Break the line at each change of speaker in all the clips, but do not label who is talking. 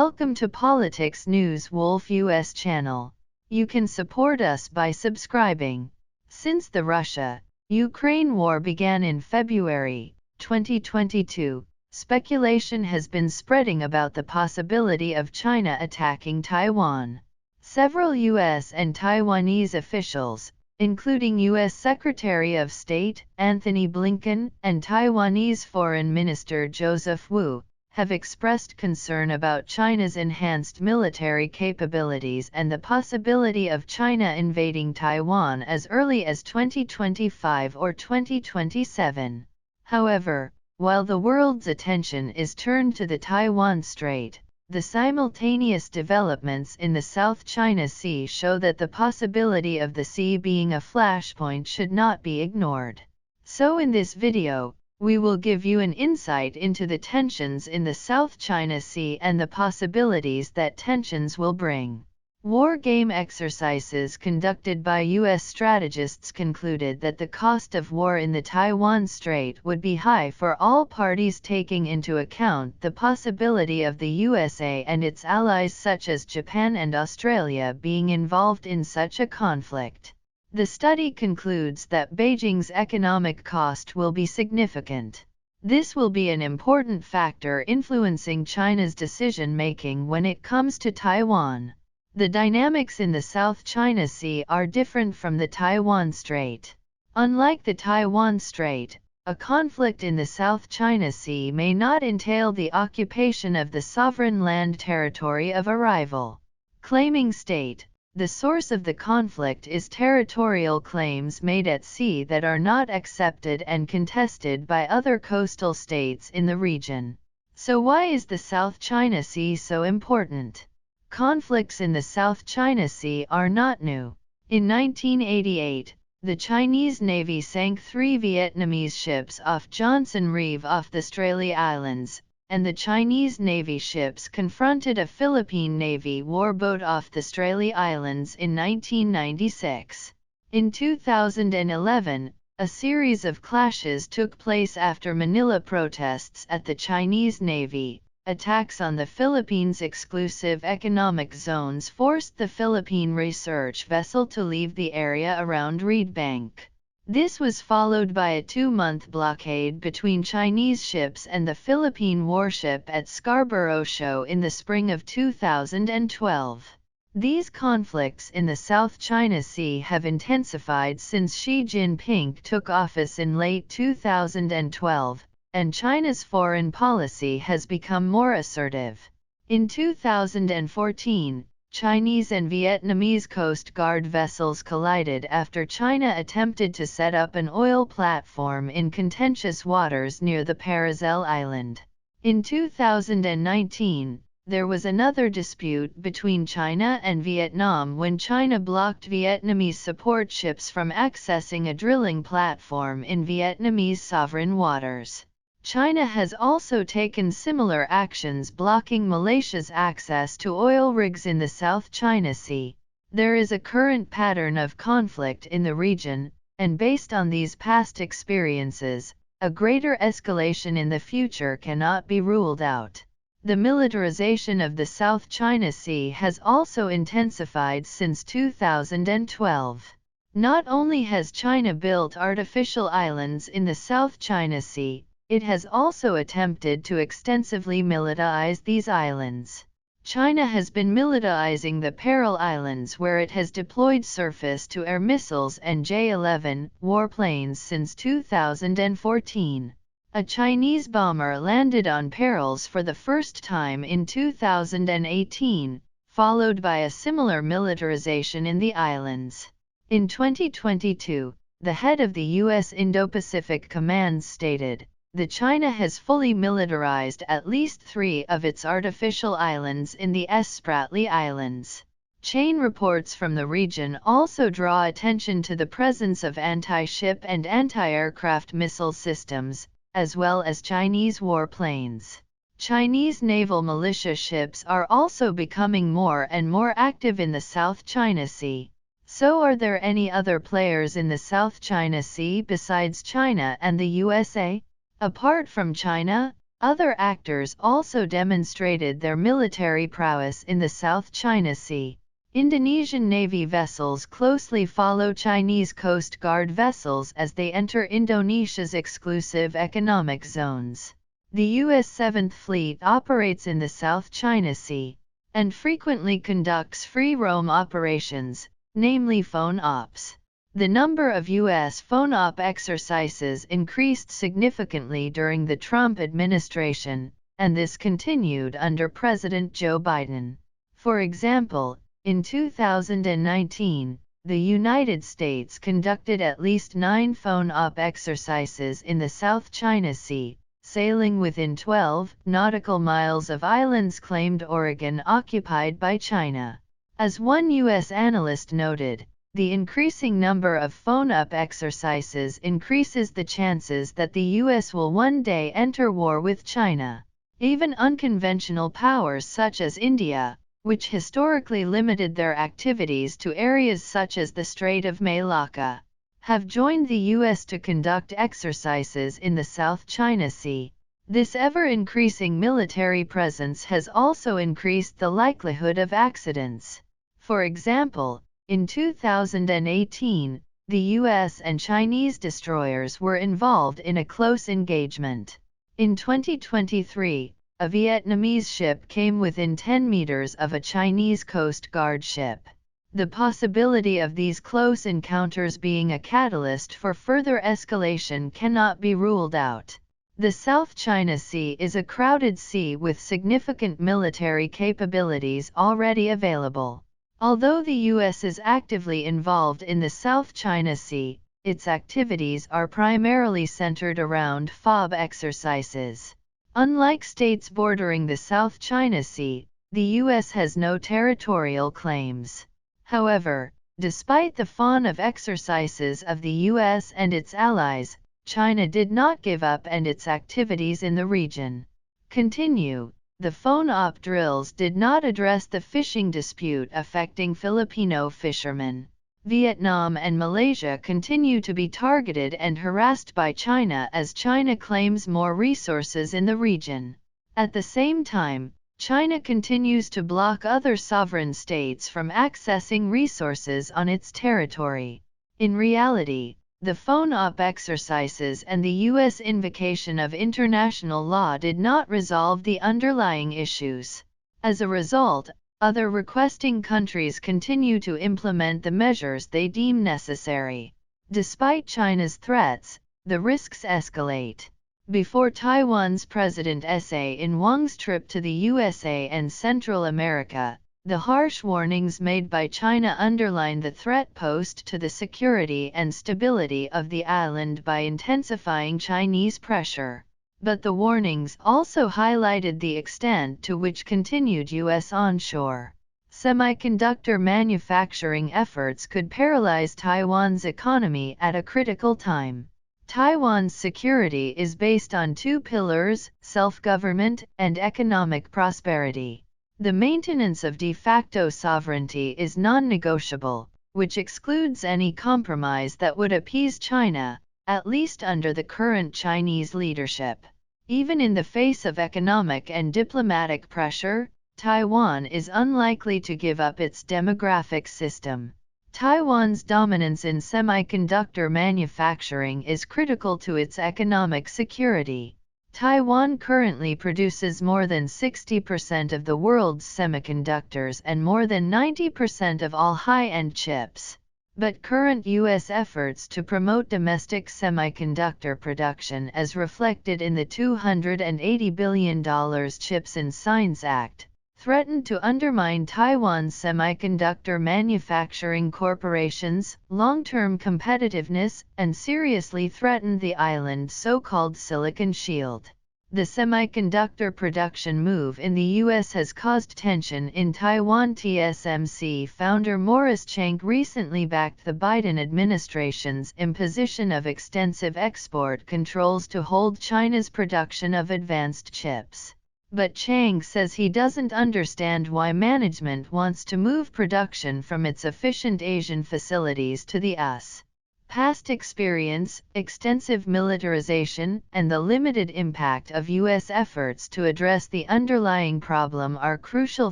Welcome to Politics News Wolf US channel. You can support us by subscribing. Since the Russia-Ukraine war began in February 2022, speculation has been spreading about the possibility of China attacking Taiwan. Several U.S. and Taiwanese officials, including U.S. Secretary of State Anthony Blinken and Taiwanese Foreign Minister Joseph Wu, have expressed concern about China's enhanced military capabilities and the possibility of China invading Taiwan as early as 2025 or 2027. However, while the world's attention is turned to the Taiwan Strait, the simultaneous developments in the South China Sea show that the possibility of the sea being a flashpoint should not be ignored. So in this video, we will give you an insight into the tensions in the South China Sea and the possibilities that tensions will bring. War game exercises conducted by U.S. strategists concluded that the cost of war in the Taiwan Strait would be high for all parties, taking into account the possibility of the USA and its allies such as Japan and Australia being involved in such a conflict. The study concludes that Beijing's economic cost will be significant. This will be an important factor influencing China's decision-making when it comes to Taiwan. The dynamics in the South China Sea are different from the Taiwan Strait. Unlike the Taiwan Strait, a conflict in the South China Sea may not entail the occupation of the sovereign land territory of a rival. Claiming state, the source of the conflict is territorial claims made at sea that are not accepted and contested by other coastal states in the region. So why is the South China Sea so important? Conflicts in the South China Sea are not new. In 1988, the Chinese Navy sank 3 Vietnamese ships off Johnson Reef off the Straits Islands, and the Chinese Navy ships confronted a Philippine Navy warboat off the Straits Islands in 1996. In 2011, a series of clashes took place after Manila protests at the Chinese Navy. Attacks on the Philippines' exclusive economic zones forced the Philippine research vessel to leave the area around Reed Bank. This was followed by a 2-month blockade between Chinese ships and the Philippine warship at Scarborough Shoal in the spring of 2012. These conflicts in the South China Sea have intensified since Xi Jinping took office in late 2012. And China's foreign policy has become more assertive. In 2014, Chinese and Vietnamese Coast Guard vessels collided after China attempted to set up an oil platform in contentious waters near the Paracel Island. In 2019, there was another dispute between China and Vietnam when China blocked Vietnamese support ships from accessing a drilling platform in Vietnamese sovereign waters. China has also taken similar actions blocking Malaysia's access to oil rigs in the South China Sea. There is a current pattern of conflict in the region, and based on these past experiences, a greater escalation in the future cannot be ruled out. The militarization of the South China Sea has also intensified since 2012. Not only has China built artificial islands in the South China Sea, it has also attempted to extensively militarize these islands. China has been militarizing the Paracel Islands, where it has deployed surface-to-air missiles and J-11 warplanes since 2014. A Chinese bomber landed on Paracels for the first time in 2018, followed by a similar militarization in the islands. In 2022, the head of the U.S. Indo-Pacific Command stated, "The China has fully militarized at least 3 of its artificial islands in the Spratly Islands." Chain reports from the region also draw attention to the presence of anti-ship and anti-aircraft missile systems, as well as Chinese warplanes. Chinese naval militia ships are also becoming more and more active in the South China Sea. So are there any other players in the South China Sea besides China and the USA? Apart from China, Other actors also demonstrated their military prowess in the South China Sea. Indonesian Navy vessels closely follow Chinese Coast Guard vessels as they enter Indonesia's exclusive economic zones. The U.S. 7th Fleet operates in the South China Sea and frequently conducts free-roam operations, namely phone ops. The number of U.S. phone op exercises increased significantly during the Trump administration, and this continued under President Joe Biden. For example, in 2019, the United States conducted at least 9 phone op exercises in the South China Sea, sailing within 12 nautical miles of islands claimed Oregon occupied by China. As one U.S. analyst noted, the increasing number of phone-up exercises increases the chances that the U.S. will one day enter war with China. Even unconventional powers such as India, which historically limited their activities to areas such as the Strait of Malacca, have joined the U.S. to conduct exercises in the South China Sea. This ever-increasing military presence has also increased the likelihood of accidents. For example, in 2018, the U.S. and Chinese destroyers were involved in a close engagement. In 2023, a Vietnamese ship came within 10 meters of a Chinese Coast Guard ship. The possibility of these close encounters being a catalyst for further escalation cannot be ruled out. The South China Sea is a crowded sea with significant military capabilities already available. Although the U.S. is actively involved in the South China Sea, its activities are primarily centered around FOB exercises. Unlike states bordering the South China Sea, the U.S. has no territorial claims. However, despite the fawn of exercises of the U.S. and its allies, China did not give up and its activities in the region continue. The phone op drills did not address the fishing dispute affecting Filipino fishermen. Vietnam and Malaysia continue to be targeted and harassed by China as China claims more resources in the region. At the same time, China continues to block other sovereign states from accessing resources on its territory. In reality, the phone op exercises and the U.S. invocation of international law did not resolve the underlying issues. As a result, other requesting countries continue to implement the measures they deem necessary. Despite China's threats, the risks escalate. Before Taiwan's President Tsai Ing-wen's trip to the USA and Central America, the harsh warnings made by China underline the threat posed to the security and stability of the island by intensifying Chinese pressure. But the warnings also highlighted the extent to which continued U.S. onshore semiconductor manufacturing efforts could paralyze Taiwan's economy at a critical time. Taiwan's security is based on 2 pillars: self-government and economic prosperity. The maintenance of de facto sovereignty is non-negotiable, which excludes any compromise that would appease China, at least under the current Chinese leadership. Even in the face of economic and diplomatic pressure, Taiwan is unlikely to give up its demographic system. Taiwan's dominance in semiconductor manufacturing is critical to its economic security. Taiwan currently produces more than 60% of the world's semiconductors and more than 90% of all high-end chips. But current U.S. efforts to promote domestic semiconductor production, as reflected in the $280 billion CHIPS and Science Act, threaten to undermine Taiwan's semiconductor manufacturing corporations' long-term competitiveness and seriously threaten the island's so-called Silicon Shield. The semiconductor production move in the U.S. has caused tension in Taiwan. TSMC founder Morris Chang recently backed the Biden administration's imposition of extensive export controls to hold China's production of advanced chips. But Chang says he doesn't understand why management wants to move production from its efficient Asian facilities to the U.S. Past experience, extensive militarization, and the limited impact of U.S. efforts to address the underlying problem are crucial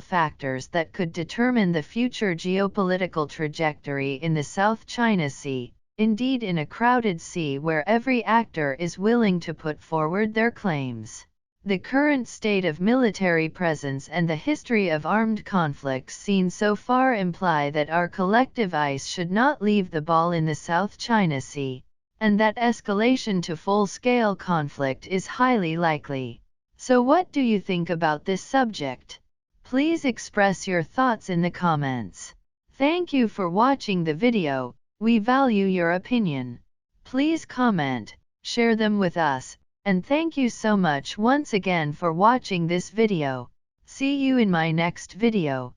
factors that could determine the future geopolitical trajectory in the South China Sea, indeed in a crowded sea where every actor is willing to put forward their claims. The current state of military presence and the history of armed conflicts seen so far imply that our collective eyes should not leave the ball in the South China Sea, and that escalation to full-scale conflict is highly likely. So what do you think about this subject? Please express your thoughts in the comments. Thank you for watching the video. We value your opinion. Please comment, share them with us, and thank you so much once again for watching this video. See you in my next video.